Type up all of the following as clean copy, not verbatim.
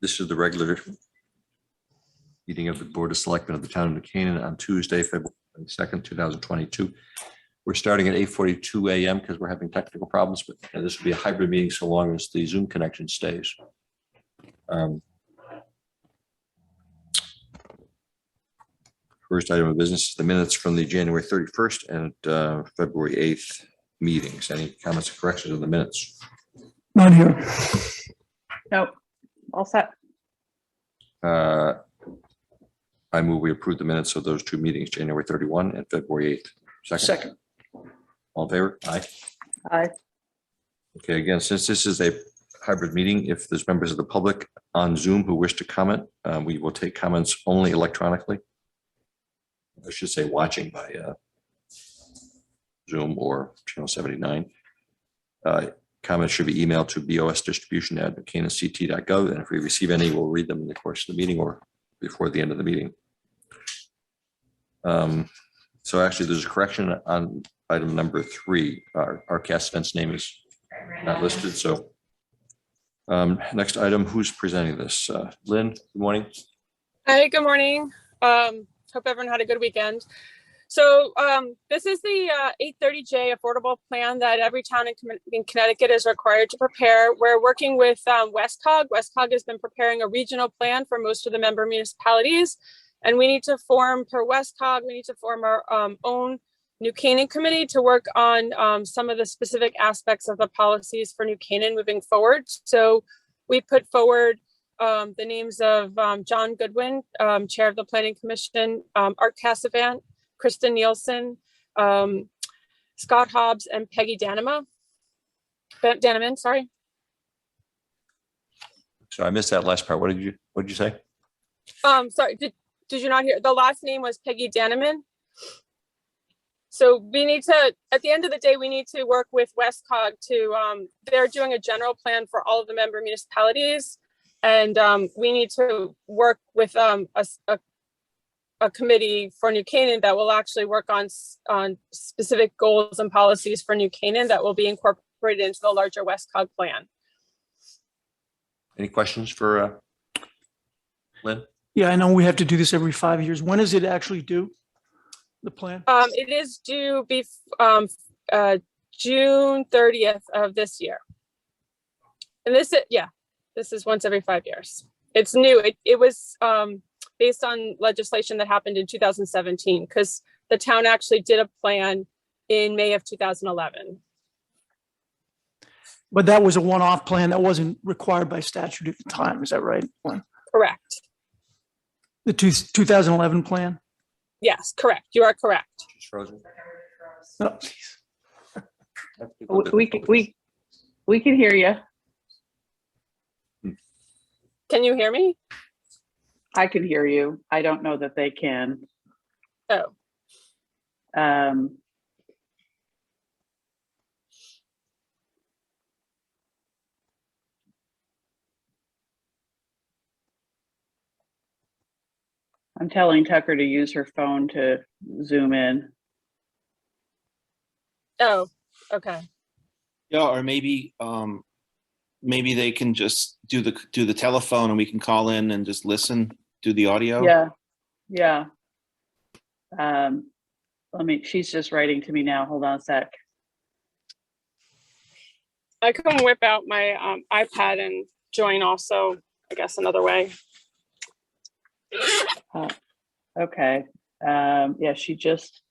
This is the regular meeting of the Board of Selectmen of the Town of New Canaan on Tuesday, February 2nd, 2022. We're starting at 8:42 a.m. because we're having technical problems, but this will be a hybrid meeting so long as the Zoom connection stays. First item of business is the minutes from the January 31st and February 8th meetings. Any comments or corrections on the minutes? Not here. Nope. All set. I move we approve the minutes of those two meetings, January 31 and February 8th. Second. All in favor? Aye. Aye. Okay, again, since this is a hybrid meeting, if there's members of the public on Zoom who wish to comment, we will take comments only electronically. I should say watching by Zoom or channel 79. Comments should be emailed to bosdistribution@mccananct.gov, and if we receive any, we'll read them in the course of the meeting or before the end of the meeting. So actually, there's a correction on item number 3. Our cast fence name is not listed. So next item, who's presenting this? Lynn, good morning. Hi, good morning. Hope everyone had a good weekend. So this is the 830J affordable plan that every town in Connecticut is required to prepare. We're working with WestCog. WestCog has been preparing a regional plan for most of the member municipalities. And we need to form, per WestCog, we need to form our own New Canaan committee to work on some of the specific aspects of the policies for New Canaan moving forward. So we put forward the names of John Goodwin, Chair of the Planning Commission, Art Cassavant, Kristen Nielsen, Scott Hobbs, and Peggy Daneman, sorry. So I missed that last part. What did you say? Sorry, did you not hear? The last name was Peggy Daneman. So we need to, at the end of the day, we need to work with WestCog to, they're doing a general plan for all of the member municipalities. And we need to work with a committee for New Canaan that will actually work on specific goals and policies for New Canaan that will be incorporated into the larger WestCog plan. Any questions for Lynn? Yeah, I know we have to do this every 5 years. When is it actually due? The plan? It is due June 30th of this year. And this is once every 5 years. It's new. It was based on legislation that happened in 2017 because the town actually did a plan in May of 2011. But that was a one-off plan that wasn't required by statute at the time. Is that right? Correct. The 2011 plan? Yes, correct. You are correct. She's frozen. No. We can hear you. Can you hear me? I can hear you. I don't know that they can. Oh. I'm telling Tucker to use her phone to zoom in. Oh, okay. Yeah, or maybe maybe they can just do the telephone and we can call in and just listen, do the audio. Yeah. She's just writing to me now. Hold on a sec. I can whip out my iPad and join also, I guess, another way. Okay. Yeah, she's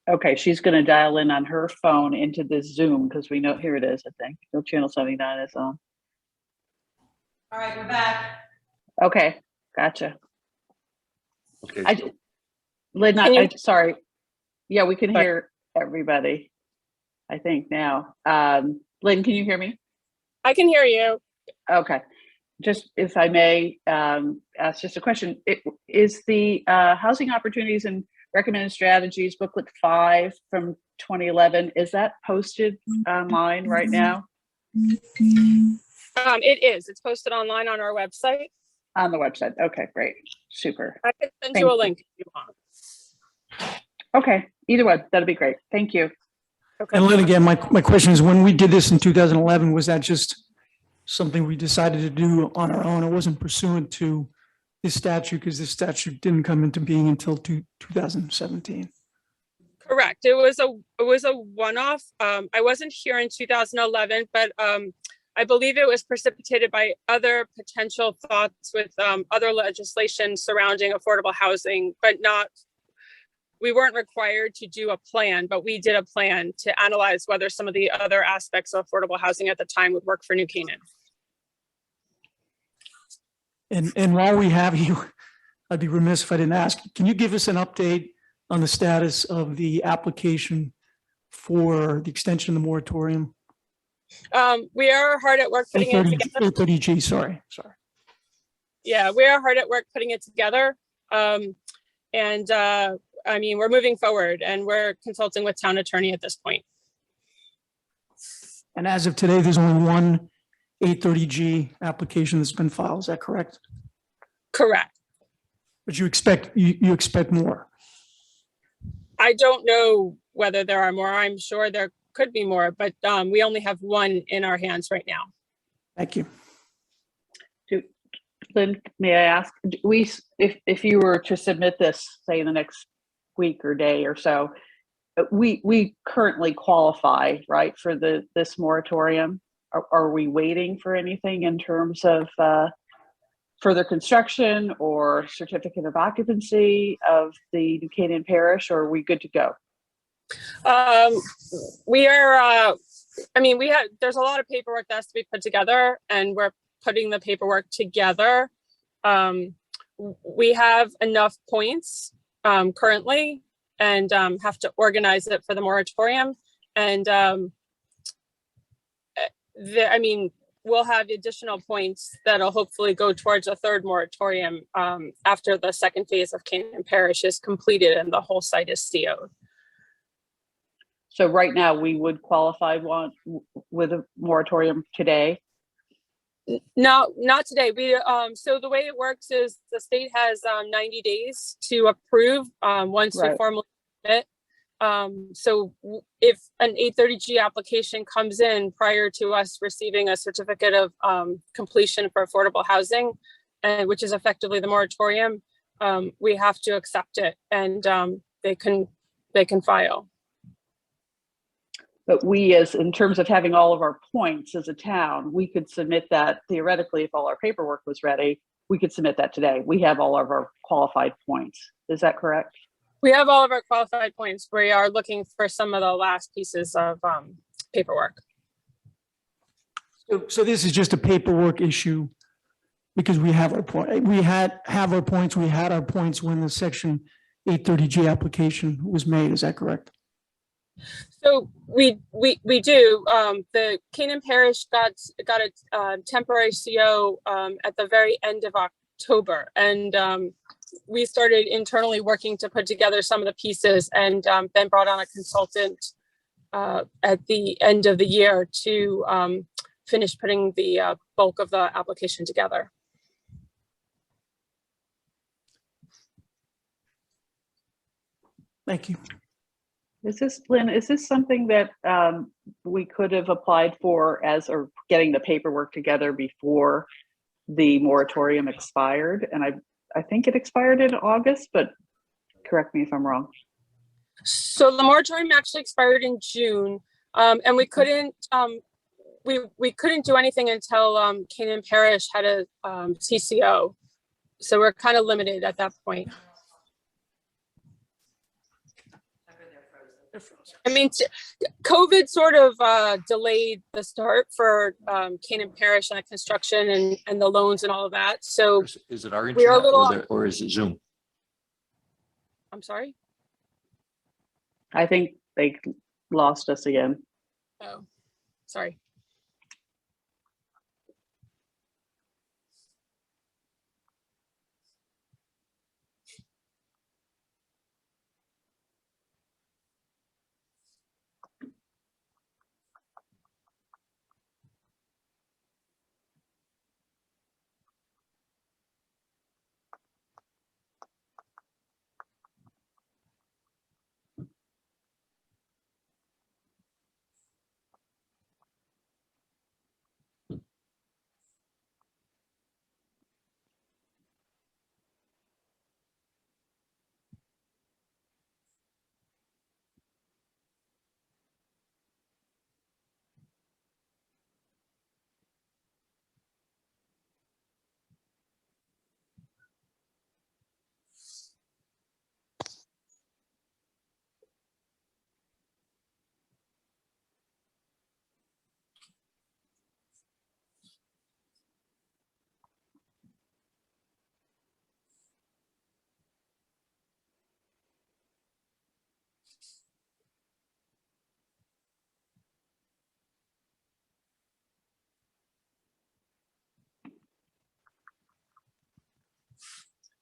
okay. She's going to dial in on her phone into this Zoom because we know, here it is, I think. No, channel 79 is on. All right, we're back. Okay, gotcha. Okay. Lynn, sorry. Yeah, we can hear everybody, I think now. Lynn, can you hear me? I can hear you. Okay. Just if I may ask just a question, is the Housing Opportunities and Recommended Strategies booklet 5 from 2011, is that posted online right now? It is. It's posted online on our website. On the website. Okay, great. Super. I can send you a link if you want. Okay, either way, that'll be great. Thank you. Okay. And Lynn, again, my question is, when we did this in 2011, was that just something we decided to do on our own. It wasn't pursuant to this statute because this statute didn't come into being until 2017. Correct. It was a one-off. I wasn't here in 2011, but I believe it was precipitated by other potential thoughts with other legislation surrounding affordable housing, but we weren't required to do a plan, but we did a plan to analyze whether some of the other aspects of affordable housing at the time would work for New Canaan. And while we have you, I'd be remiss if I didn't ask, can you give us an update on the status of the application for the extension of the moratorium? We are hard at work putting it together. 830G, sorry. Yeah, we are hard at work putting it together. I mean, we're moving forward and we're consulting with town attorney at this point. And as of today, there's only one 830G application that's been filed. Is that correct? Correct. But you expect more? I don't know whether there are more. I'm sure there could be more, but we only have one in our hands right now. Thank you. Lynn, may I ask, if you were to submit this, say in the next week or day or so, we currently qualify, right, for this moratorium? Are we waiting for anything in terms of further construction or certificate of occupancy of the New Canaan Parish, or are we good to go? We are, there's a lot of paperwork that has to be put together and we're putting the paperwork together. We have enough points currently and have to organize it for the moratorium. And we'll have additional points that'll hopefully go towards a third moratorium after the second phase of Canaan Parish is completed and the whole site is CO'd. So right now we would qualify with a moratorium today? No, not today. So the way it works is the state has 90 days to approve once we formally submit. So if an 830G application comes in prior to us receiving a certificate of completion for affordable housing, which is effectively the moratorium, we have to accept it and they can file. But we, in terms of having all of our points as a town, we could submit that theoretically if all our paperwork was ready, we could submit that today. We have all of our qualified points. Is that correct? We have all of our qualified points. We are looking for some of the last pieces of paperwork. So this is just a paperwork issue because we have our point. We had our points when the section 830G application was made. Is that correct? So we do. The Canaan Parish got a temporary CO at the very end of October, and we started internally working to put together some of the pieces, and then brought on a consultant at the end of the year to finish putting the bulk of the application together. Thank you. Lynn, is this something that we could have applied for or getting the paperwork together before the moratorium expired? And I think it expired in August, but correct me if I'm wrong. So the moratorium actually expired in June, and we couldn't we couldn't do anything until Canaan Parish had a TCO. So we're kind of limited at that point. I mean, COVID sort of delayed the start for Canaan Parish and the construction and the loans and all of that. So is it our we are a internet little, or is it Zoom? I'm sorry. I think they lost us again. Oh, sorry.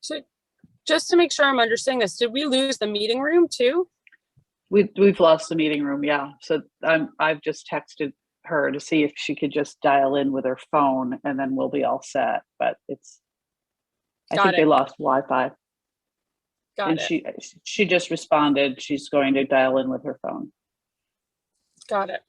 So just to make sure I'm understanding this, did we lose the meeting room too? We've lost the meeting room, yeah. So I've just texted her to see if she could just dial in with her phone, and then we'll be all set. But I Got think they it. lost Wi-Fi, Got and it. she just responded she's going to dial in with her phone. Got it.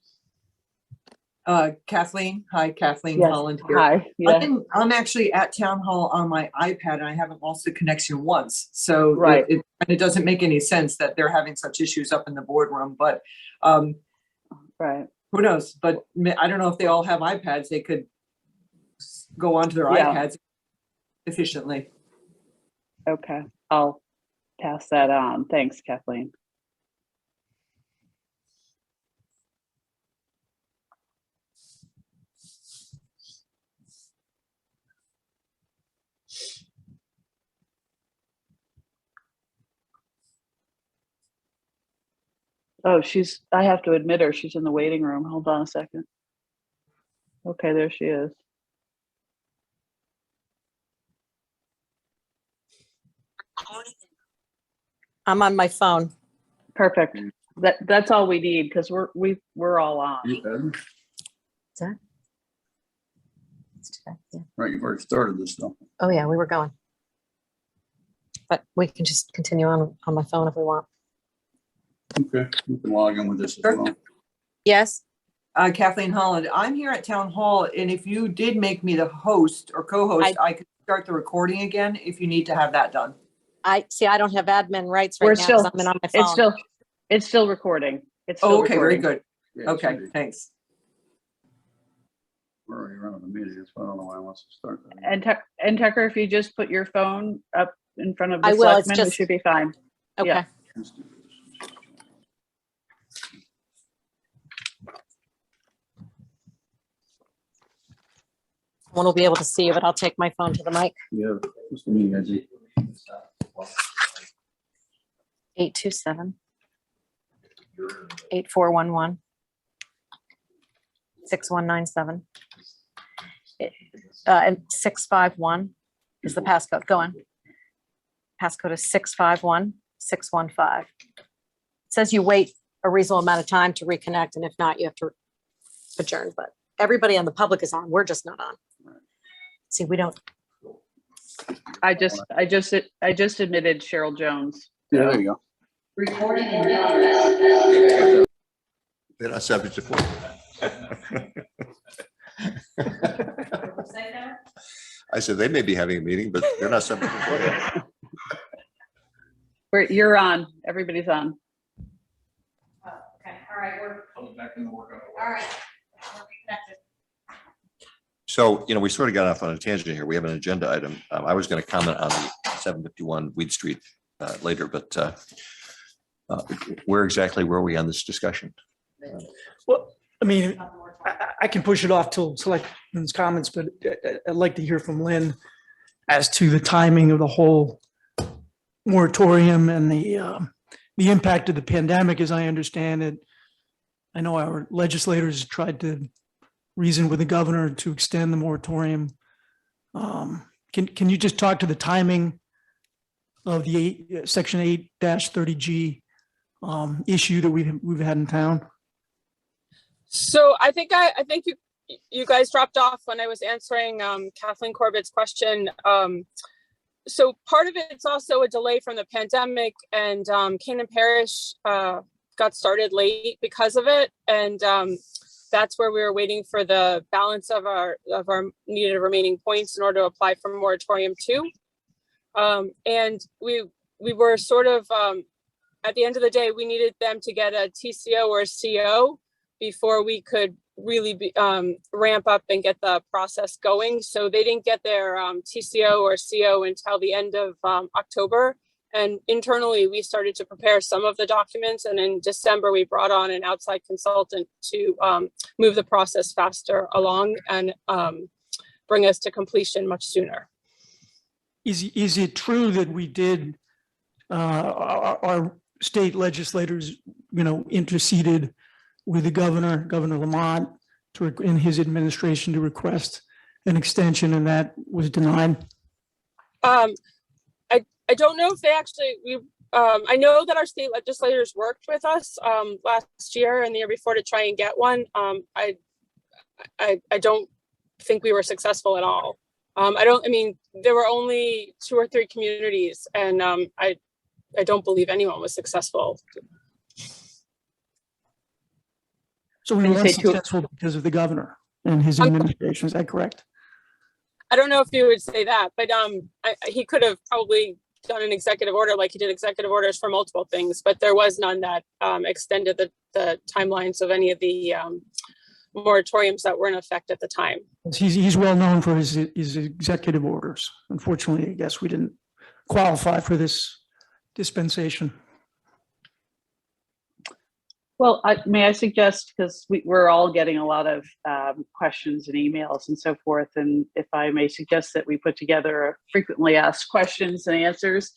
Kathleen, hi, Kathleen Yes. Holland here. Hi. Yeah. I'm actually at town hall on my iPad and I haven't lost the connection once. So Right. it doesn't make any sense that they're having such issues up in the boardroom, but Right. who knows? But I don't know if they all have iPads, they could go onto their Yeah. iPads efficiently. Okay. I'll pass that on. Thanks, Kathleen. Oh, I have to admit her. She's in the waiting room. Hold on a second. Okay, there she is. I'm on my phone. Perfect. That's all we need because we're all on. Let's do that, yeah. Right, you've already started this though. Oh, yeah, we were going. But we can just continue on my phone if we want. Okay, you can log in with this as Sure. well. Yes, Kathleen Holland, I'm here at town hall and if you did make me the host or co-host, I could start the recording again if you need to have that done. I don't have admin rights We're right now still, because I'm on my phone. it's still recording. It's still Oh, okay, very recording. good. Yeah, it should Okay, be. thanks. We're already running the meeting, so I don't know why I wants to start that. And Tucker, if you just put your phone up in front of I the will, it's selectmen, we just- should be fine. Okay. yeah. Let's do this. One will be able to see you, but I'll take my phone to the mic. Yeah, just a minute, Angie. 827 8411 6197 and 651 is the passcode. Go on. Passcode is 651 615. It says you wait a reasonable amount of time to reconnect, and if not, you have to adjourn. But everybody on the public is on. We're just not on. See, we don't. I just admitted Cheryl Jones. Yeah, there you go. Recording. They're not subject to. I said they may be having a meeting, but they're not subject to. You're on. Everybody's on. Okay, all right, we're Back in the workout. all right. We're reconnected. So, we sort of got off on a tangent here. We have an agenda item. I was going to comment on the 751 Weed Street later, but where exactly were we on this discussion? Well, I mean, I can push it off till Selectmen's comments, but I'd like to hear from Lynn as to the timing of the whole moratorium and the impact of the pandemic, as I understand it. I know our legislators tried to reason with the governor to extend the moratorium. Can you just talk to the timing of the Section 8-30G issue that we've had in town? So I think you guys dropped off when I was answering Kathleen Corbett's question. So part of it's also a delay from the pandemic, and Canaan Parish got started late because of it, and that's where we were waiting for the balance of our needed remaining points in order to apply for moratorium 2. And we were sort of at the end of the day, we needed them to get a TCO or a CO before we could really ramp up and get the process going. So they didn't get their TCO or CO until the end of October. And internally, we started to prepare some of the documents. And in December, we brought on an outside consultant to move the process faster along and bring us to completion much sooner. Is it true that we did, our state legislators, interceded with the Governor Lamont in his administration to request an extension, and that was denied? I I don't know if they actually, I know that our state legislators worked with us last year and the year before to try and get one. I don't think we were successful at all. I mean, there were only 2 or 3 communities, and I don't believe anyone was successful. So we When you were say two- unsuccessful because of the governor and his administration. Is that correct? I don't know if you would say that, but he could have probably done an executive order like he did executive orders for multiple things, but there was none that extended the timelines of any of the moratoriums that were in effect at the time. He's well known for his executive orders. Unfortunately, I guess we didn't qualify for this dispensation. Well, may I suggest, because we're all getting a lot of questions and emails and so forth, and if I may suggest that we put together a frequently asked questions and answers,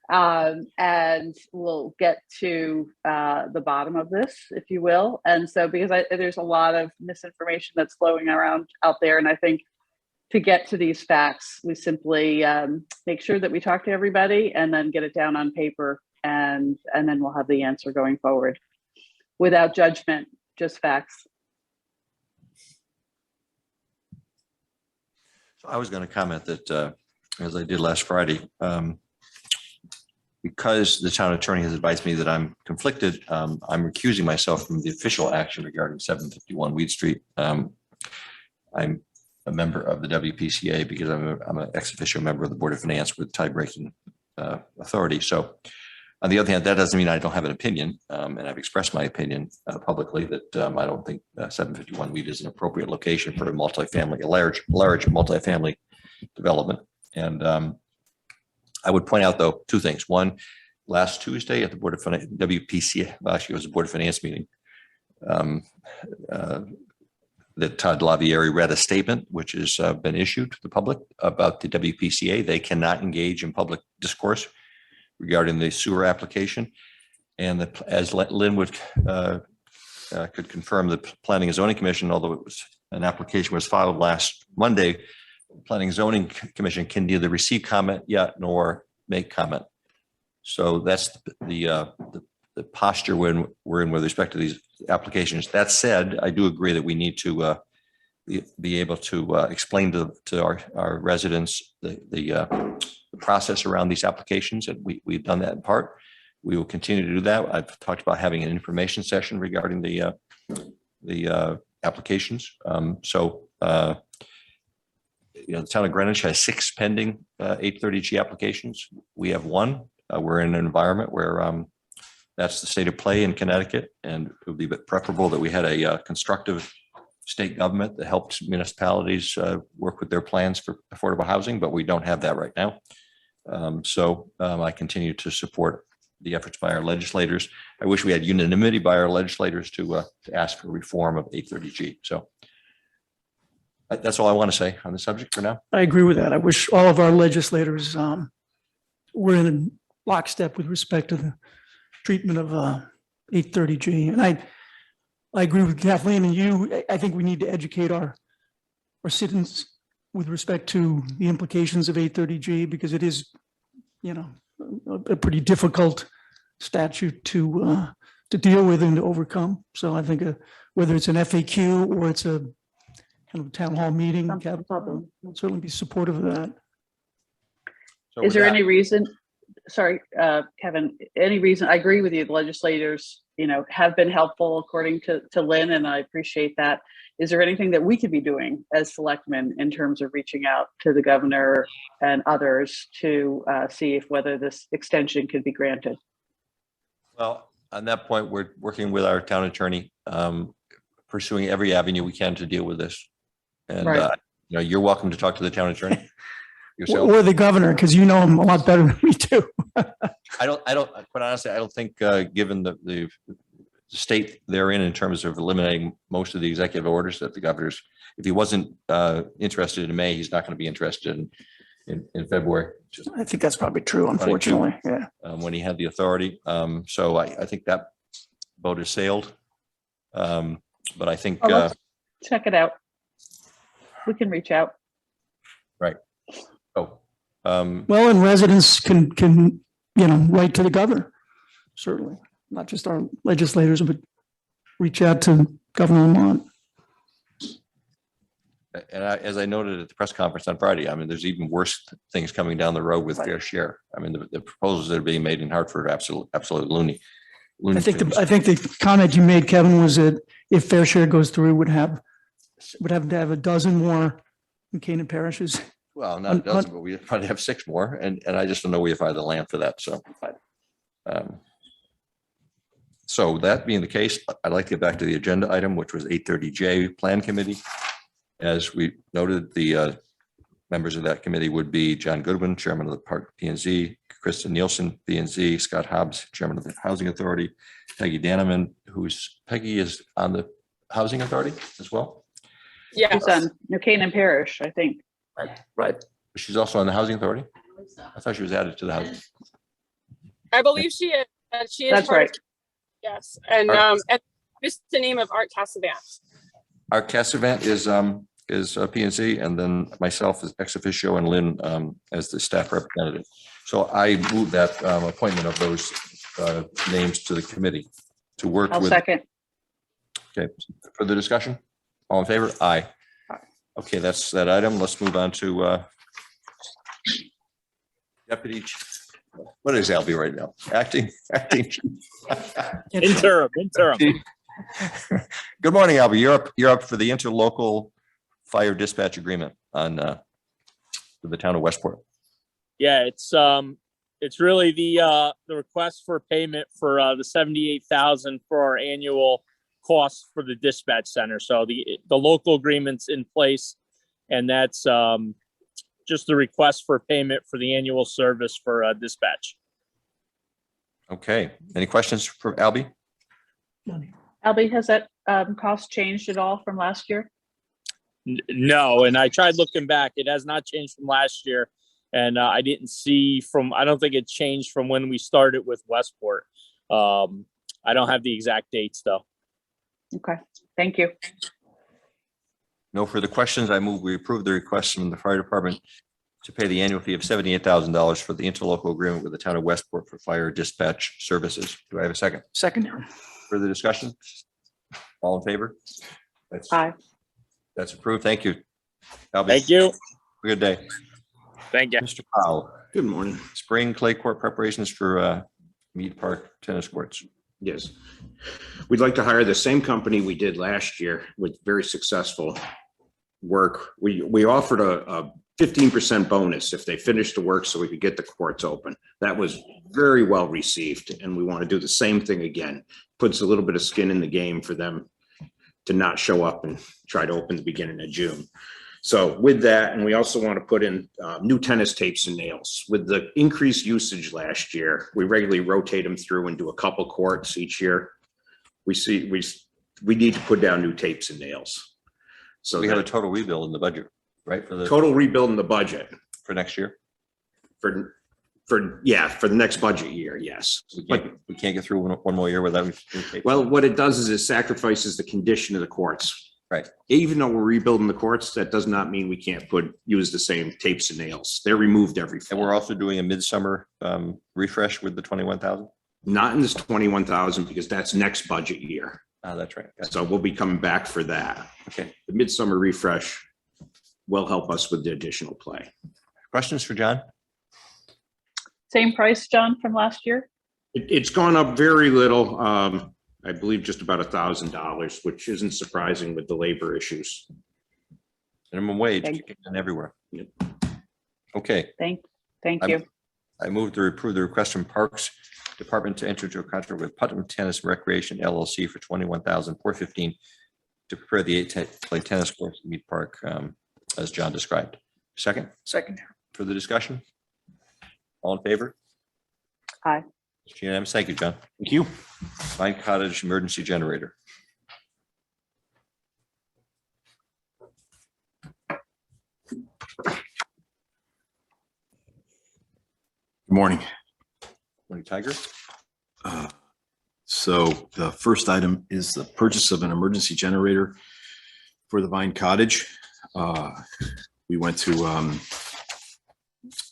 and we'll get to the bottom of this, if you will. And so, because there's a lot of misinformation that's flowing around out there, and I think to get to these facts, we simply make sure that we talk to everybody and then get it down on paper, and then we'll have the answer going forward. Without judgment, just facts. So I was going to comment that, as I did last Friday, because the town attorney has advised me that I'm conflicted, I'm recusing myself from the official action regarding 751 Weed Street. I'm a member of the WPCA because I'm an ex officio member of the Board of Finance with tie-breaking authority. So on the other hand, that doesn't mean I don't have an opinion, and I've expressed my opinion publicly that I don't think 751 Weed is an appropriate location for a multifamily, a large multifamily development. And I would point out, though, 2 things. One, last Tuesday at the Board of Finance, WPCA, well, actually it was a Board of Finance meeting, that Todd Lavieri read a statement which has been issued to the public about the WPCA. They cannot engage in public discourse regarding the sewer application. And as Lynn could confirm, the Planning and Zoning Commission, although it was an application was filed last Monday, Planning and Zoning Commission can neither receive comment yet nor make comment. So that's the posture when we're in with respect to these applications. That said, I do agree that we need to be able to explain to our residents the process around these applications, and we've done that in part. We will continue to do that. I've talked about having an information session regarding the applications. The town of Greenwich has 6 pending 830G applications. We have 1. We're in an environment where that's the state of play in Connecticut, and it would be preferable that we had a constructive state government that helped municipalities work with their plans for affordable housing, but we don't have that right now. I continue to support the efforts by our legislators. I wish we had unanimity by our legislators to ask for reform of 830G. So that's all I want to say on the subject for now. I agree with that. I wish all of our legislators were in lockstep with respect to the treatment of 830G. And I agree with Kathleen and you. I think we need to educate our citizens with respect to the implications of 830G, because it is, a pretty difficult statute to deal with and to overcome. So I think whether it's an FAQ or it's a kind of town hall meeting, I'll certainly be supportive of that. So Is there with that, any reason, sorry, Kevin, any reason, I agree with you, the legislators, have been helpful according to Lynn, and I appreciate that. Is there anything that we could be doing as selectmen in terms of reaching out to the governor and others to see if whether this extension could be granted? Well, on that point, we're working with our town attorney, pursuing every avenue we can to deal with this. And Right. You're welcome to talk to the town attorney yourself. Or the governor, because you know him a lot better than we do. I don't, quite honestly, I don't think, given the state they're in terms of eliminating most of the executive orders, that the governor's, if he wasn't interested in May, he's not going to be interested in February. I think that's probably true, unfortunately. Yeah. When he had the authority. So I think that boat has sailed. But I think, Well, let's check it out. We can reach out. right. Oh, Well, and residents can, write to the governor, certainly, not just our legislators, but reach out to Governor Lamont. And as I noted at the press conference on Friday, I mean, there's even worse things coming down the road with fair share. I mean, the proposals that are being made in Hartford are absolute loony. I think the comment you made, Kevin, was that if fair share goes through, would have to have a dozen more Buchanan parishes. Well, not a dozen, but we probably have 6 more, and I just don't know where you find the land for that. So that being the case, I'd like to get back to the agenda item, which was 8:30J Plan Committee. As we noted, the members of that committee would be John Goodwin, Chairman of the Park P&Z, Kristen Nielsen, P&Z, Scott Hobbs, Chairman of the Housing Authority, Peggy Daneman, Peggy is on the Housing Authority as well. Yeah. It's on New Canaan Parish, I think. Right. She's also on the Housing Authority. I thought she was added to the housing. I believe she is. She is. That's right. Yes. And it's the name of Art Cassavant. Art Cassavant is P&Z, and then myself as ex officio and Lynn as the staff representative. So I move that appointment of those names to the committee to work I'll with. second. Okay, further discussion? All in favor? Aye. Okay, that's that item. Let's move on to Deputy. What is Albie right now? Acting. Interim. Good morning, Albie. You're up for the interlocal fire dispatch agreement on for the town of Westport. Yeah, it's really the request for payment for the 78,000 for our annual costs for the dispatch center. So the local agreement's in place, and that's just the request for payment for the annual service for dispatch. Okay, any questions for Albie? Albie, has that cost changed at all from last year? No, and I tried looking back. It has not changed from last year. And I didn't see I don't think it changed from when we started with Westport. I don't have the exact dates though. Okay, thank you. No further questions. I move we approve the request from the fire department to pay the annual fee of $78,000 for the interlocal agreement with the town of Westport for fire dispatch services. Do I have a second? Second. Further discussion? All in favor? Aye. That's approved. Thank you. Albie. Thank you. Good day. Thank you. Mr. Powell, Good morning. spring clay court preparations for Mead Park tennis courts. Yes. We'd like to hire the same company we did last year with very successful work. We offered a 15% bonus if they finished the work so we could get the courts open. That was very well received, and we want to do the same thing again. Puts a little bit of skin in the game for them to not show up and try to open the beginning of June. So with that, and we also want to put in new tennis tapes and nails. With the increased usage last year, we regularly rotate them through and do a couple courts each year. We need to put down new tapes and nails. So We have a total rebuild in the budget, right? For the total rebuild in the budget for next year. for the next budget year, yes. We can't get through one more year without. Well, what it does is it sacrifices the condition of the courts. Right. Even though we're rebuilding the courts, that does not mean we can't use the same tapes and nails. They're removed every fall. And we're also doing a midsummer refresh with the 21,000. Not in this 21,000 because that's next budget year. That's right. Gotcha. So we'll be coming back for that. Okay. The midsummer refresh will help us with the additional play. Questions for John? Same price, John, from last year? It's gone up very little. I believe just about $1,000, which isn't surprising with the labor issues. Minimum wage Thank kicking in everywhere. Yep. Okay. Thank you. I move to approve the request from Parks Department to enter into a contract with Putnam Tennis and Recreation LLC for $21,415 to prepare the 8 tennis courts in Mead Park, as John described. Second, further discussion? All in favor? Aye. It's unanimous. Thank you, John. Thank you. Vine Cottage emergency generator. Good morning. Morning, Tiger. So the first item is the purchase of an emergency generator for the Vine Cottage. We went to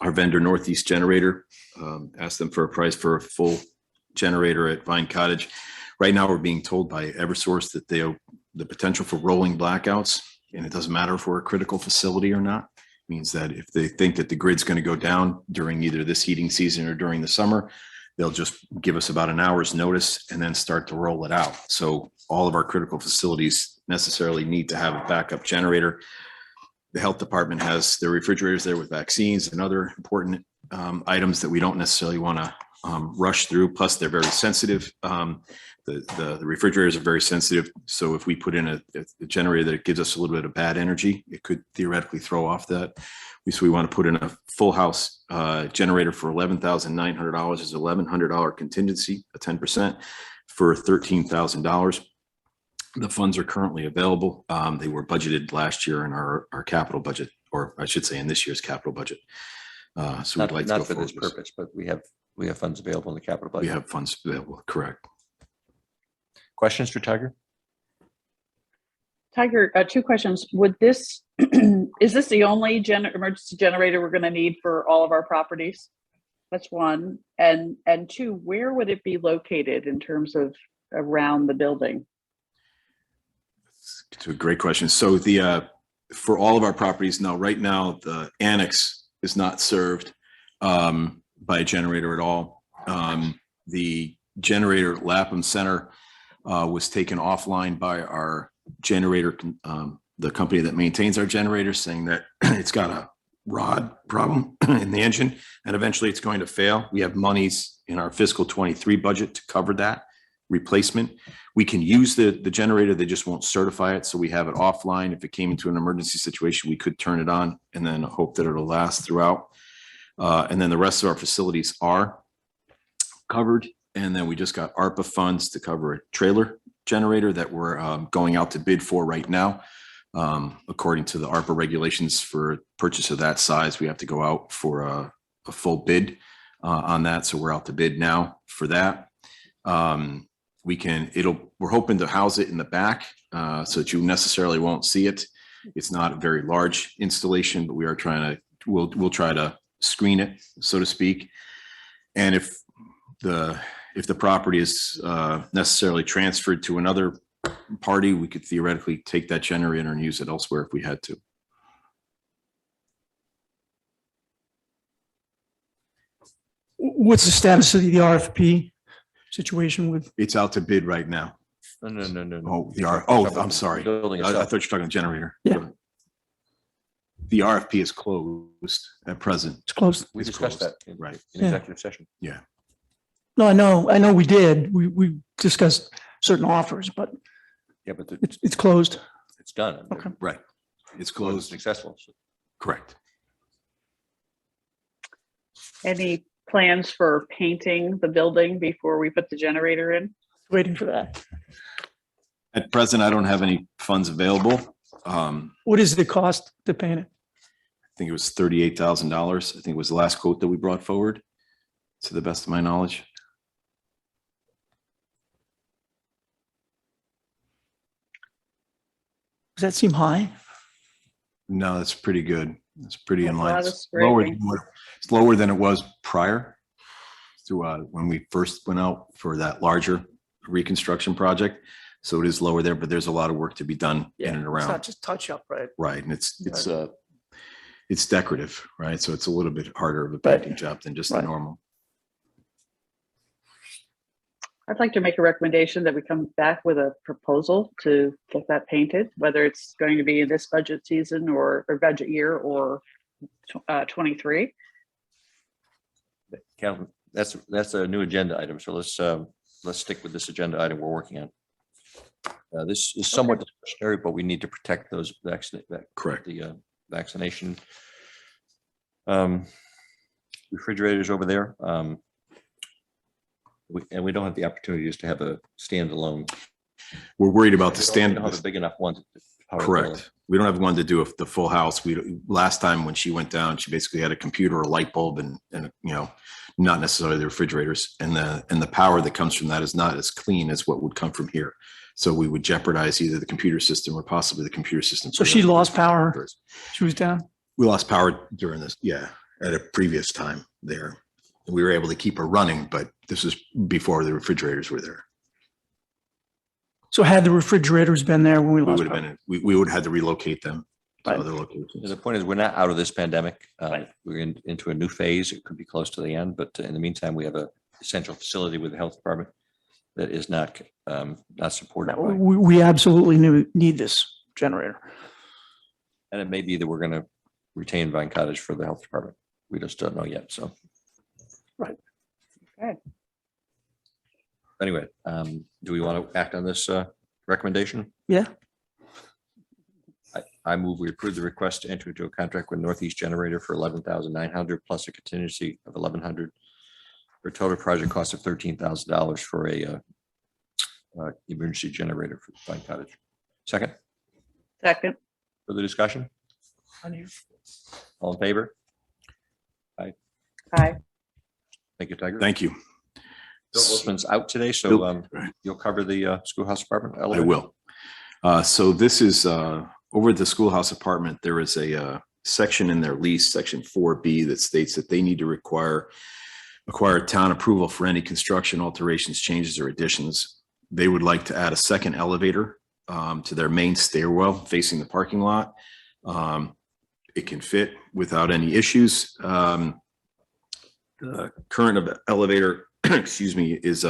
our vendor Northeast Generator, asked them for a price for a full generator at Vine Cottage. Right now, we're being told by Eversource that the potential for rolling blackouts, and it doesn't matter if we're a critical facility or not, means that if they think that the grid's going to go down during either this heating season or during the summer, they'll just give us about an hour's notice and then start to roll it out. So all of our critical facilities necessarily need to have a backup generator. The health department has their refrigerators there with vaccines and other important items that we don't necessarily want to rush through. Plus, they're very sensitive. The refrigerators are very sensitive. So if we put in a generator that gives us a little bit of bad energy, it could theoretically throw off that. So we want to put in a full house generator for $11,900. Is $1,100 contingency, a 10% for $13,000. The funds are currently available. They were budgeted last year in our capital budget, or I should say in this year's capital budget. So we'd like to go not for this forward. purpose, but we have funds available in the capital budget. We have funds available, correct. Questions for Tiger? Tiger, 2 questions. Would this, is this the only emergency generator we're going to need for all of our properties? That's 1. And 2, where would it be located in terms of around the building? It's a great question. So for all of our properties now, right now, the annex is not served by a generator at all. The generator at Lapham Center was taken offline by our generator, the company that maintains our generators, saying that it's got a rod problem in the engine and eventually it's going to fail. We have monies in our fiscal 23 budget to cover that replacement. We can use the generator, they just won't certify it. So we have it offline. If it came into an emergency situation, we could turn it on and then hope that it'll last throughout. And then the rest of our facilities are covered. And then we just got ARPA funds to cover a trailer generator that we're going out to bid for right now. According to the ARPA regulations for purchase of that size, we have to go out for a full bid on that. So we're out to bid now for that. We're hoping to house it in the back so that you necessarily won't see it. It's not a very large installation, but we are we'll try to screen it, so to speak. And if the property is necessarily transferred to another party, we could theoretically take that generator and use it elsewhere if we had to. What's the status of the RFP situation with? It's out to bid right now. No. I'm sorry. Building I itself. thought you were talking generator. Yeah. The RFP is closed at present. It's closed. We It's discussed closed. that Right. in Yeah. executive session. Yeah. No, I know we did. We discussed certain offers, but Yeah, but it's closed. it's done. Okay. Right. It's Closed closed. successful. So Correct. Any plans for painting the building before we put the generator in? Waiting for that. At present, I don't have any funds available. I What is the cost to paint it? think it was $38,000. I think it was the last quote that we brought forward, to the best of my knowledge. Does that seem high? No, that's pretty good. It's pretty in That's a line. lot of It's lower than it was prior to when we first went out for that larger reconstruction project. So it is lower there, but there's a lot of work to be done in and It's around. not just touch up, right? Right, and it's decorative, right? So it's a little bit harder of a Right. painting job than just the Right. normal. I'd like to make a recommendation that we come back with a proposal to get that painted, whether it's going to be in this budget season or budget year or 23. Calvin, that's a new agenda item. So let's stick with this agenda item we're working on. This is somewhat discretionary, but we need to protect those Correct. the vaccination refrigerators over there. We don't have the opportunity just to have a standalone. We're worried about the We standard. don't have a big enough one. Correct. We don't have one to do the full house. Last time when she went down, she basically had a computer, a light bulb, and not necessarily the refrigerators. And the power that comes from that is not as clean as what would come from here. So we would jeopardize either the computer system or possibly the computer system. So she lost power. She was down. We lost power during this. Yeah. at a previous time there. We were able to keep her running, but this is before the refrigerators were there. So had the refrigerators been there when we We lost would have power? been, we would have had to relocate them to Right. other And locations. the point is, we're not out of this pandemic. Right. We're into a new phase. It could be close to the end, but in the meantime, we have a essential facility with the health department that is not supported by. We absolutely need this generator. And it may be that we're going to retain Vine Cottage for the health department. We just don't know yet. So. Right. Okay. Anyway, do we want to act on this recommendation? Yeah. I move we approve the request to enter into a contract with Northeast Generator for $11,900 plus a contingency of $1,100 for a total project cost of $13,000 for a emergency generator for Vine Cottage. Second, Second. further discussion? All in favor? Aye. Thank you, Tiger. Thank you. Bill Wolfman's out today, so Bill, right. you'll cover the schoolhouse department? I will. So this is over at the schoolhouse apartment. There is a section in their lease, section 4B, that states that they need to acquire town approval for any construction alterations, changes, or additions. They would like to add a second elevator to their main stairwell facing the parking lot. It can fit without any issues. The current elevator, excuse me, is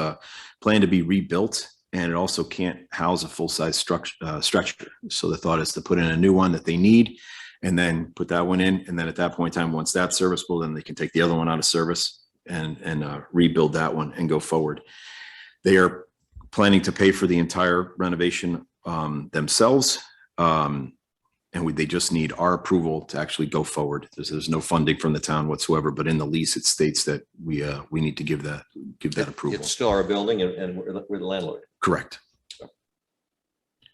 planned to be rebuilt, and it also can't house a full-size structure. So the thought is to put in a new one that they need, and then put that one in. And then at that point in time, once that's serviceable, then they can take the other one out of service and rebuild that one and go forward. They are planning to pay for the entire renovation themselves. And they just need our approval to actually go forward. There's no funding from the town whatsoever, but in the lease, it states that we need to give that approval. It's still our building and we're the landlord. Correct.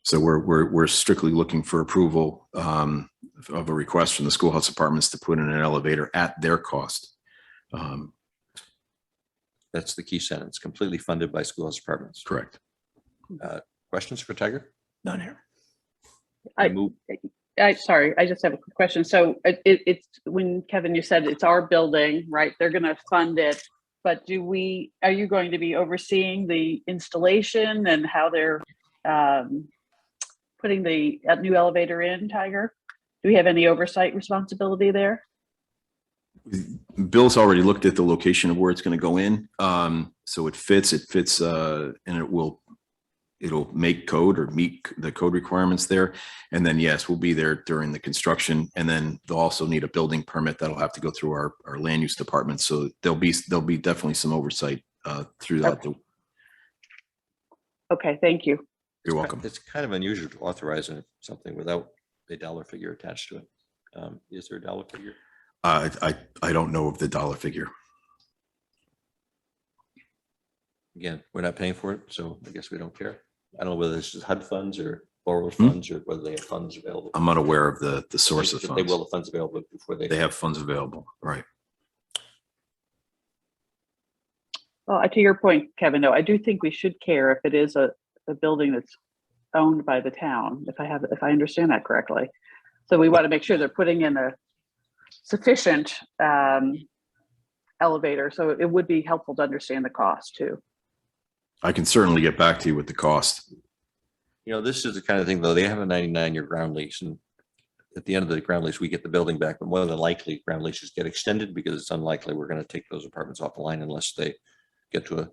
So we're strictly looking for approval of a request from the schoolhouse apartments to put in an elevator at their cost. That's the key sentence, completely funded by schoolhouse apartments. Correct. Questions for Tiger? None here. Sorry, I just have a quick question. So it's when Kevin, you said it's our building, right? They're going to fund it, but are you going to be overseeing the installation and how they're putting the new elevator in, Tiger? Do we have any oversight responsibility there? Bill's already looked at the location of where it's going to go in. So it fits, and it'll make code or meet the code requirements there. And then, yes, we'll be there during the construction. And then they'll also need a building permit that'll have to go through our land use department. So there'll be definitely some oversight through that. Okay, thank you. You're welcome. It's kind of unusual to authorize something without a dollar figure attached to it. Is there a dollar figure? I don't know of the dollar figure. Again, we're not paying for it, so I guess we don't care. I don't know whether this is HUD funds or borrower funds or whether they have funds available. I'm not aware of the source of They funds. will have funds available before They have funds available, right? Well, to your point, Kevin, though, I do think we should care if it is a building that's owned by the town, if I understand that correctly. So we want to make sure they're putting in a sufficient elevator. So it would be helpful to understand the cost too. I can certainly get back to you with the cost. You know, this is the kind of thing, though, they have a 99-year ground lease, and at the end of the ground lease, we get the building back, but more than likely ground leases get extended because it's unlikely we're going to take those apartments off the line unless they get to a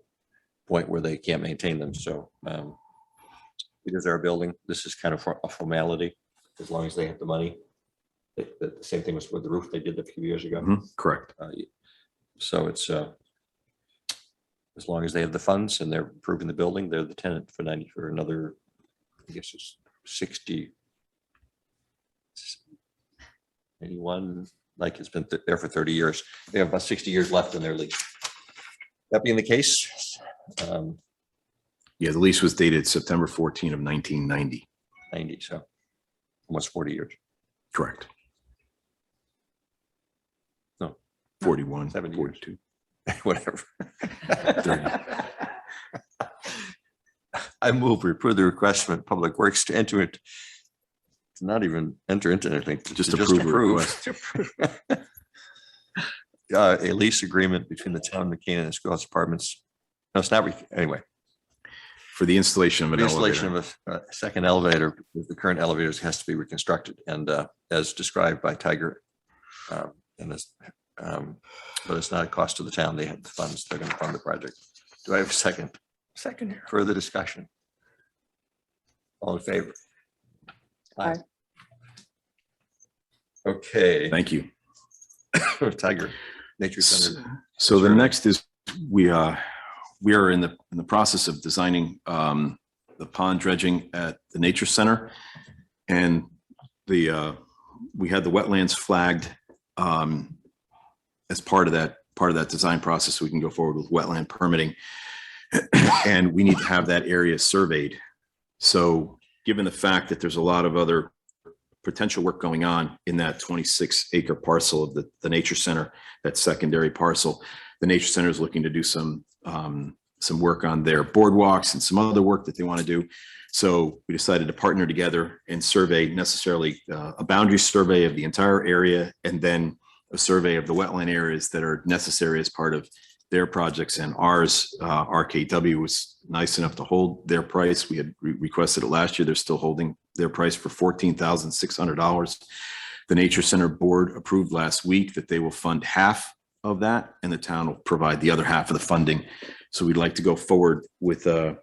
point where they can't maintain them. So it is our building. This is kind of a formality, as long as they have the money. The same thing was with the roof they did a few years ago. Correct. So it's as long as they have the funds and they're improving the building, they're the tenant for another, I guess it's 60, 81, like it's been there for 30 years. They have about 60 years left in their lease. That being the case. Yeah, the lease was dated September 14 of 1990. 90, so almost 40 years. Correct. No. 41, 70 42. Years. Whatever. I move we approve the request from Public Works to enter it, to not even enter into anything, Just approve the request. a lease agreement between the town of McKean and the schoolhouse apartments. No, it's not, anyway. For the installation of an The installation elevator. of a second elevator, with the current elevators has to be reconstructed and as described by Tiger. And this, but it's not a cost to the town. They have the funds. They're going to fund the project. Do I have a second? Second here. Further discussion? All in favor? Aye. Okay, Thank you. Tiger, Nature Center. So the Sure. next is, we are in the process of designing the pond dredging at the Nature Center. And we had the wetlands flagged as part of that design process, so we can go forward with wetland permitting. And we need to have that area surveyed. So given the fact that there's a lot of other potential work going on in that 26-acre parcel of the Nature Center, that secondary parcel, the Nature Center is looking to do some work on their boardwalks and some other work that they want to do. So we decided to partner together and survey necessarily a boundary survey of the entire area, and then a survey of the wetland areas that are necessary as part of their projects and ours. RKW was nice enough to hold their price. We had requested it last year. They're still holding their price for $14,600. The Nature Center board approved last week that they will fund half of that, and the town will provide the other half of the funding. So we'd like to go forward with the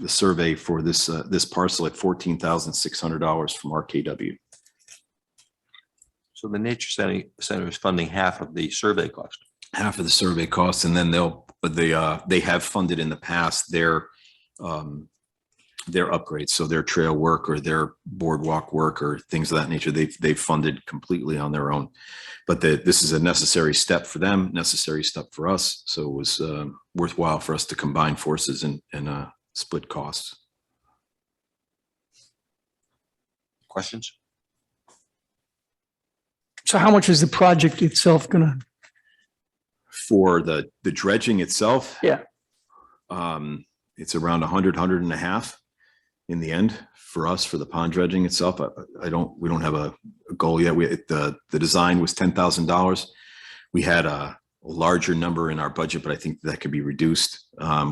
survey for this parcel at $14,600 from RKW. So the Nature Center is funding half of the survey cost. Half of the survey costs, and then they have funded in the past their upgrades, so their trail work or their boardwalk work or things of that nature. They've funded completely on their own, but this is a necessary step for them, necessary step for us. So it was worthwhile for us to combine forces and split costs. Questions? So how much is the project itself gonna? For the dredging itself, Yeah. It's around 100 and a half in the end for us, for the pond dredging itself. We don't have a goal yet. The design was $10,000. We had a larger number in our budget, but I think that could be reduced.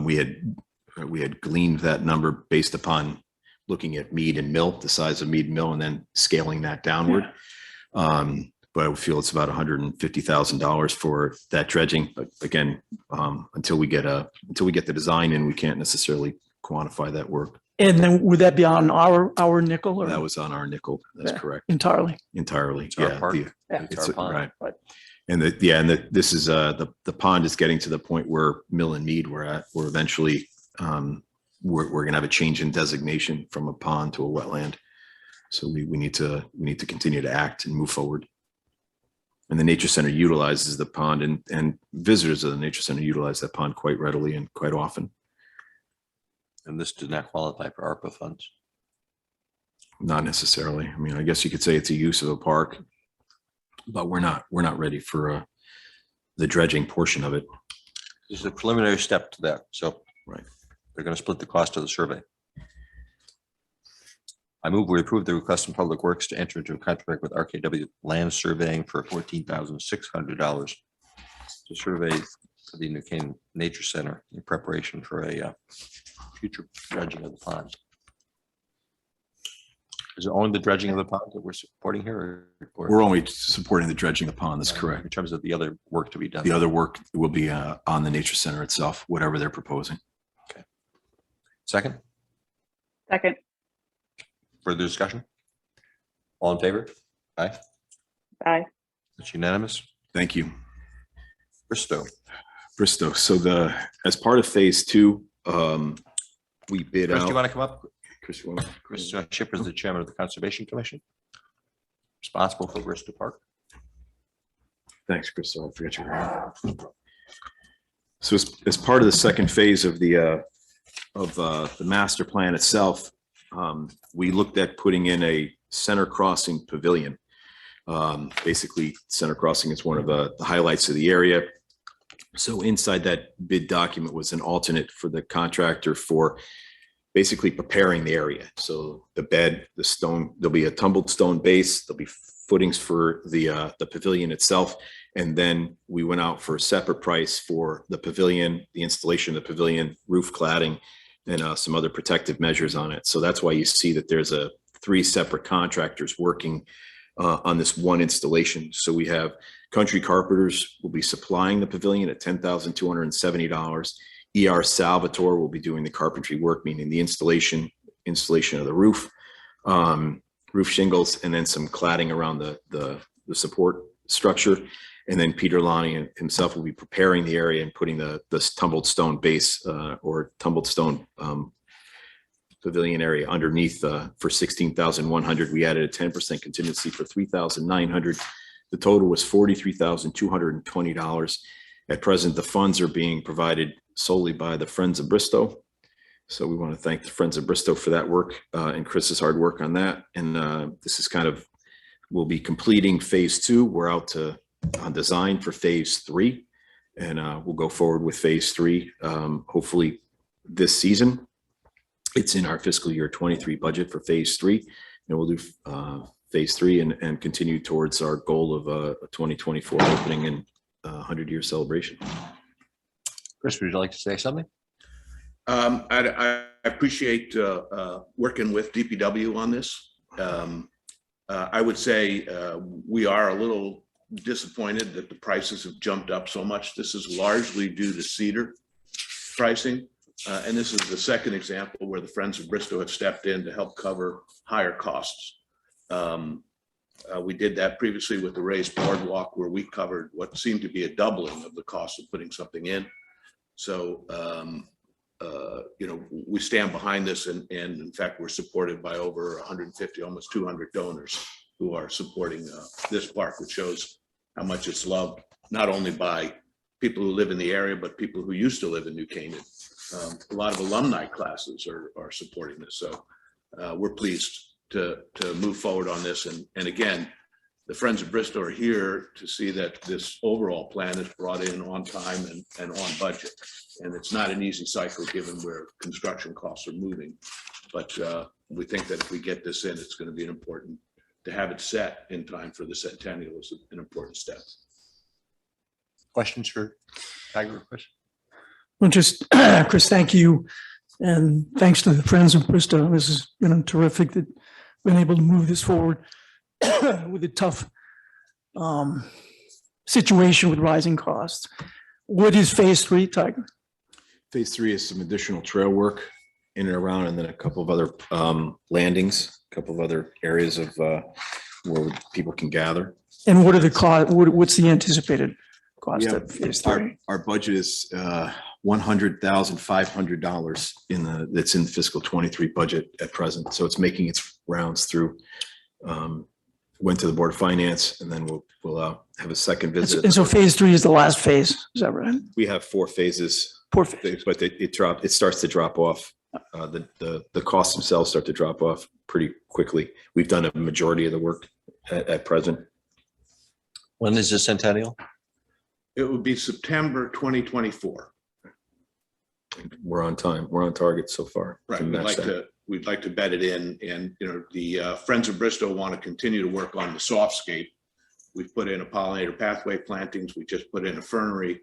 We had gleaned that number based upon looking at Mead and Mill, the size of Mead and Mill, and then scaling that downward. But I would feel it's about $150,000 for that dredging. But again, until we get the design in, we can't necessarily quantify that work. And then would that be on our nickel or? That was on our nickel. That's Yeah, correct. Entirely. Entirely. It's our Yeah. part. the- It's it's our pond. right. And this is the pond is getting to the point where Mill and Mead we're at, where eventually we're going to have a change in designation from a pond to a wetland. So we need to continue to act and move forward. And the Nature Center utilizes the pond, and visitors of the Nature Center utilize that pond quite readily and quite often. And this did not qualify for ARPA funds. Not necessarily. I mean, I guess you could say it's a use of a park, but we're not ready for the dredging portion of it. This is a preliminary step to that. So Right. they're going to split the cost of the survey. I move we approve the request from Public Works to enter into a contract with RKW Land Surveying for $14,600 to survey the New Canaan Nature Center in preparation for a future dredging of the pond. Is it only the dredging of the pond that we're supporting here? or We're only supporting the dredging of the pond. That's correct. In terms of the other work to be done. The other work will be on the Nature Center itself, whatever they're proposing. Second, Second. further discussion? All in favor? Aye. Aye. It's unanimous. Thank you. Bristow. Bristow. So as part of phase 2, we bid Chris, do out. you want to come up? Chris, you wanna- Chris Chipper is the chairman of the Conservation Commission, responsible for Bristow Park. Thanks, Chris. I forgot your. So as part of the second phase of the master plan itself, we looked at putting in a center crossing pavilion. Basically, center crossing is one of the highlights of the area. So inside that bid document was an alternate for the contractor for basically preparing the area. So the bed, the stone, there'll be a tumbled stone base, there'll be footings for the pavilion itself. And then we went out for a separate price for the pavilion, the installation of the pavilion, roof cladding, and some other protective measures on it. So that's why you see that there's 3 separate contractors working on this one installation. So we have Country Carpenters will be supplying the pavilion at $10,270. ER Salvatore will be doing the carpentry work, meaning the installation of the roof, roof shingles, and then some cladding around the support structure. And then Peter Lonnie himself will be preparing the area and putting the tumbled stone base or tumbled stone pavilion area underneath for $16,100. We added a 10% contingency for $3,900. The total was $43,220. At present, the funds are being provided solely by the Friends of Bristow. So we want to thank the Friends of Bristow for that work and Chris's hard work on that. And this is we'll be completing phase 2. We're out on design for phase 3, and we'll go forward with phase 3 hopefully this season. It's in our fiscal year 23 budget for phase 3, and we'll do phase 3 and continue towards our goal of a 2024 opening and 100-year celebration. Chris, would you like to say something? I appreciate working with DPW on this. I would say we are a little disappointed that the prices have jumped up so much. This is largely due to cedar pricing. And this is the second example where the Friends of Bristow have stepped in to help cover higher costs. We did that previously with the raised boardwalk, where we covered what seemed to be a doubling of the cost of putting something in. So, we stand behind this, and in fact, we're supported by over 150, almost 200 donors who are supporting this park, which shows how much it's loved, not only by people who live in the area, but people who used to live in New Canaan. A lot of alumni classes are supporting this. So we're pleased to move forward on this. And again, the Friends of Bristow are here to see that this overall plan is brought in on time and on budget. And it's not an easy cycle given where construction costs are moving. But we think that if we get this in, it's going to be important to have it set in time for the centennial is an important step. Questions for Tiger? Well, just Chris, thank you. And thanks to the Friends of Bristow. This has been terrific that we've been able to move this forward with a tough situation with rising costs. What is phase 3, Tiger? Phase 3 is some additional trail work in and around, and then a couple of other landings, a couple of other areas of where people can gather. And what are the cost? What's the anticipated cost of phase 3? Our budget is $100,500 that's in the fiscal 23 budget at present. So it's making its rounds through. Went to the Board of Finance, and then we'll have a second visit. And so phase 3 is the last phase. Is that right? We have 4 phases. 4 phases. But it starts to drop off. The costs themselves start to drop off pretty quickly. We've done a majority of the work at present. When is the centennial? It would be September 2024. We're on time. We're on target so far. Right. We'd like to bed it in, and the Friends of Bristow want to continue to work on the softscape. We've put in a pollinator pathway plantings. We just put in a fernery.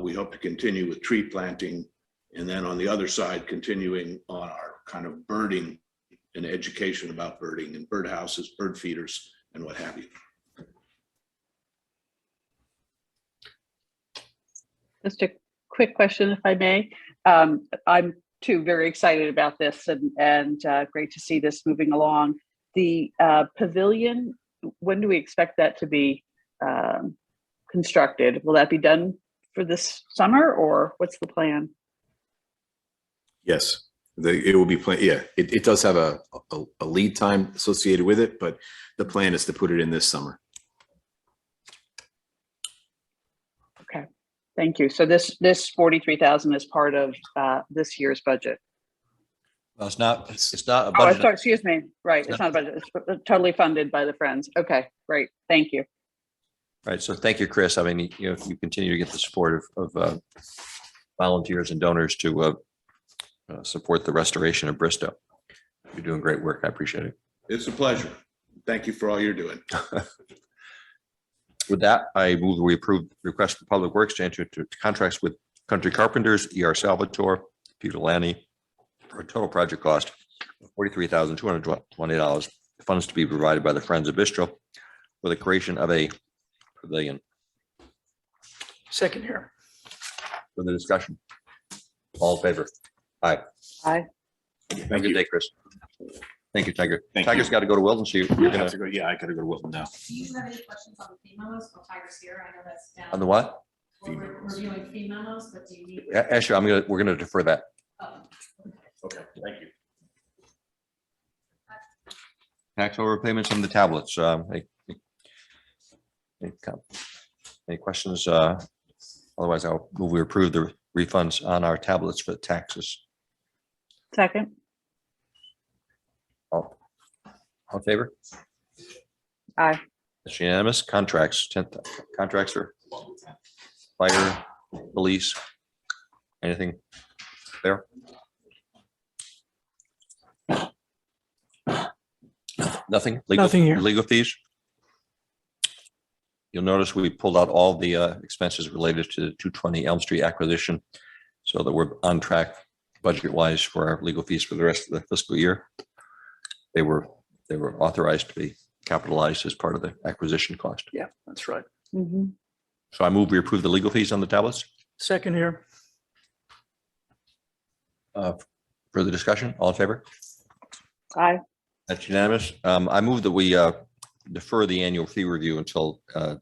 We hope to continue with tree planting, and then on the other side, continuing on our kind of birding and education about birding and birdhouses, bird feeders, and what have you. Just a quick question, if I may. I'm too very excited about this, and great to see this moving along. The pavilion, when do we expect that to be constructed? Will that be done for this summer, or what's the plan? Yes, it will be planned. Yeah, it does have a lead time associated with it, but the plan is to put it in this summer. Okay, thank you. So this 43,000 is part of this year's budget. Well, it's not a Oh, budget. sorry, excuse me. Right, it's not a budget. It's totally funded by the Friends. Okay, great. Thank you. Right. So thank you, Chris. I mean, you continue to get the support of volunteers and donors to support the restoration of Bristow. You're doing great work. I appreciate it. It's a pleasure. thank you for all you're doing. With that, I move that we approve the request for Public Works to enter into contracts with Country Carpenters, ER Salvatore, Peter Lanny, for a total project cost of $43,220. Funds to be provided by the Friends of Bistro for the creation of a pavilion. Second here. For the discussion. All in favor? Aye. Aye. Have a good day, Chris. Thank you, Tiger. Thank Tiger's you. got to go to Wilton, so you're I have gonna, to go. Yeah, I gotta go to Wilton now. Do you have any questions on the fee memos? Well, Tiger's here. I know that's down. on the what? We're reviewing fee memos, but do you need? Actually, we're gonna defer that. Oh, Okay, thank you. Tax overpayments on the tablets. Any questions? Otherwise, I'll move we approve the refunds on our tablets for the taxes. Second. All in favor? Aye. It's unanimous. Contracts, 10th contracts for fire, police, anything there? Nothing? Nothing here. Legal fees? You'll notice we pulled out all the expenses related to the 220 Elm Street acquisition so that we're on track budget-wise for our legal fees for the rest of the fiscal year. They were authorized to be capitalized as part of the acquisition cost. Yeah, that's right. Mhm. So I move we approve the legal fees on the tablets. Second here. Further discussion? All in favor? Aye. That's unanimous. I move that we defer the annual fee review until our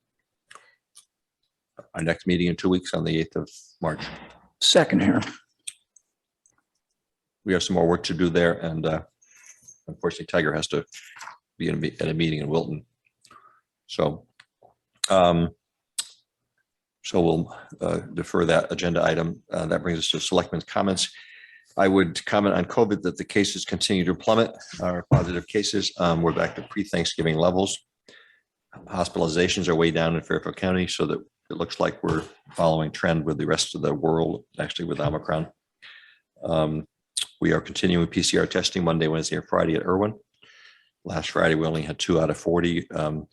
next meeting in 2 weeks on the 8th of March. Second here. We have some more work to do there, and unfortunately Tiger has to be at a meeting in Wilton. So we'll defer that agenda item. That brings us to Selectmen's comments. I would comment on COVID that the cases continue to plummet, our positive cases. We're back to pre-Thanksgiving levels. Hospitalizations are way down in Fairfield County, so that it looks like we're following trend with the rest of the world, actually with Omicron. We are continuing PCR testing Monday, Wednesday, and Friday at Irwin. Last Friday, we only had 2 out of 40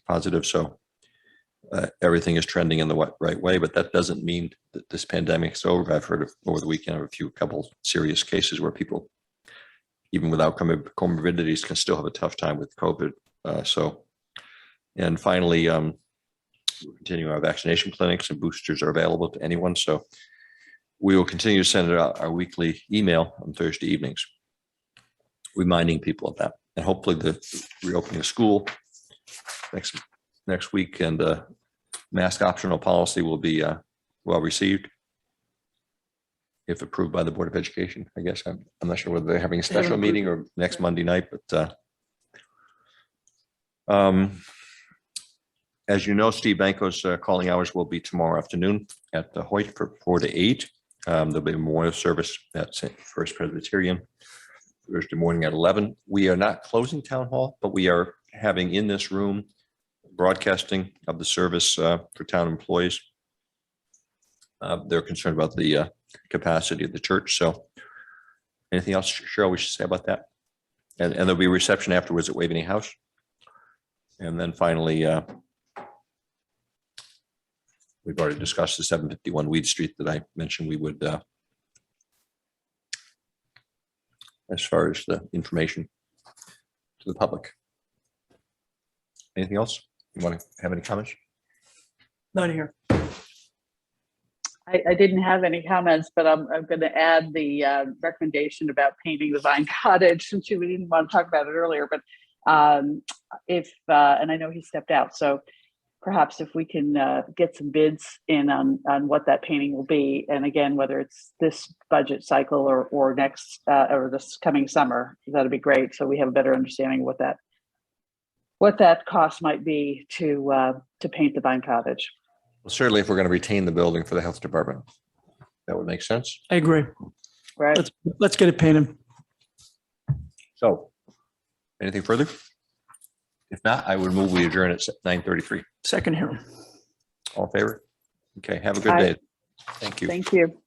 positive, so everything is trending in the right way, but that doesn't mean that this pandemic is over. I've heard of over the weekend of a couple serious cases where people, even without comorbidities, can still have a tough time with COVID. And finally, we're continuing our vaccination clinics, and boosters are available to anyone. So we will continue to send out our weekly email on Thursday evenings, reminding people of that. And hopefully the reopening of school next week and mask optional policy will be well received if approved by the Board of Education. I guess I'm not sure whether they're having a special meeting or next Monday night, but as you know, Steve Banko's calling hours will be tomorrow afternoon at the Hoyt for 4 to 8. There'll be a memorial service at St. First Presbyterian Thursday morning at 11. We are not closing town hall, but we are having in this room broadcasting of the service for town employees. They're concerned about the capacity of the church. So anything else, Cheryl, we should say about that? And there'll be a reception afterwards at Waveney House. And then finally, we've already discussed the 751 Weed Street that I mentioned we would, as far as the information to the public. Anything else? You want to have any comments? None here. I didn't have any comments, but I'm going to add the recommendation about painting the Vine Cottage, since you didn't want to talk about it earlier, but and I know he stepped out, so perhaps if we can get some bids in on what that painting will be, and again, whether it's this budget cycle or next or this coming summer, that'd be great, so we have a better understanding of what that cost might be to paint the Vine Cottage. Well, certainly if we're going to retain the building for the health department, that would make sense. I agree. Right. Let's get it painted. So anything further? If not, I would move we adjourn at 9:33. Second here. All in favor? Okay, have a good Aye. day. Thank you. Thank you.